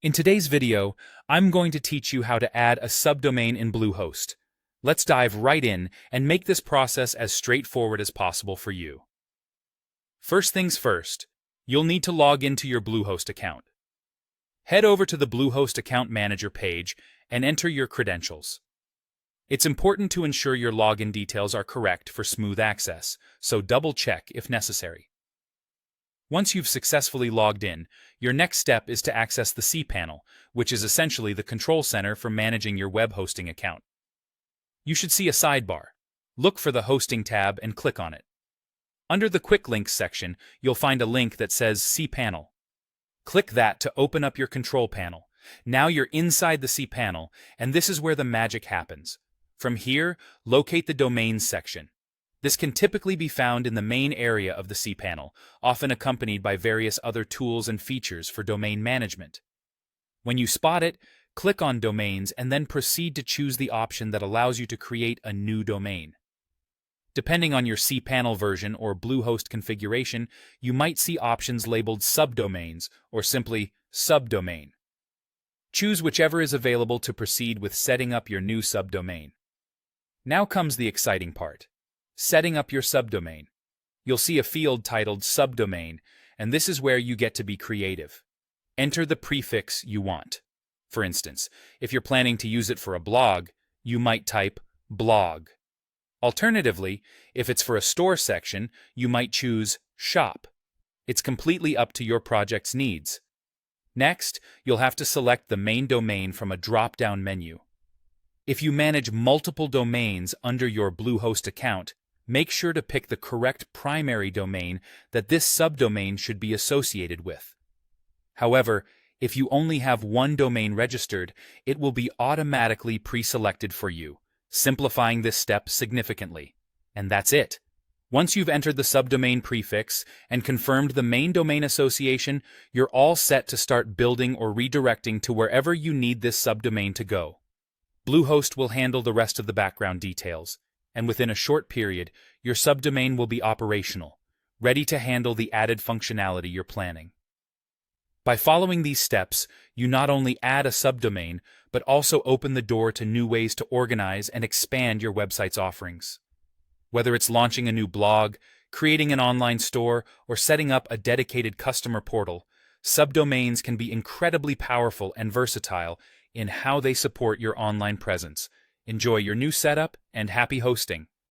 In today's video, I'm going to teach you how to add a subdomain in Bluehost. Let's dive right in and make this process as straightforward as possible for you. First things first, you'll need to log into your Bluehost account. Head over to the Bluehost Account Manager page and enter your credentials. It's important to ensure your login details are correct for smooth access, so double-check if necessary. Once you've successfully logged in, your next step is to access the cPanel, which is essentially the control center for managing your web hosting account. You should see a sidebar. Look for the Hosting tab and click on it. Under the Quick Links section, you'll find a link that says cPanel. Click that to open up your control panel. Now you're inside the cPanel, and this is where the magic happens. From here, locate the Domains section. This can typically be found in the main area of the cPanel, often accompanied by various other tools and features for domain management. When you spot it, click on Domains and then proceed to choose the option that allows you to create a new domain. Depending on your cPanel version or Bluehost configuration, you might see options labeled Subdomains or simply Subdomain. Choose whichever is available to proceed with setting up your new subdomain. Now comes the exciting part. Setting up your subdomain. You'll see a field titled Subdomain, and this is where you get to be creative. Enter the prefix you want. For instance, if you're planning to use it for a blog, you might type blog. Alternatively, if it's for a store section, you might choose shop. It's completely up to your project's needs. Next, you'll have to select the main domain from a drop-down menu. If you manage multiple domains under your Bluehost account, make sure to pick the correct primary domain that this subdomain should be associated with. However, if you only have one domain registered, it will be automatically pre-selected for you, simplifying this step significantly. And that's it. Once you've entered the subdomain prefix and confirmed the main domain association, you're all set to start building or redirecting to wherever you need this subdomain to go. Bluehost will handle the rest of the background details, and within a short period, your subdomain will be operational, ready to handle the added functionality you're planning. By following these steps, you not only add a subdomain, but also open the door to new ways to organize and expand your website's offerings. Whether it's launching a new blog, creating an online store, or setting up a dedicated customer portal, subdomains can be incredibly powerful and versatile in how they support your online presence. Enjoy your new setup and happy hosting!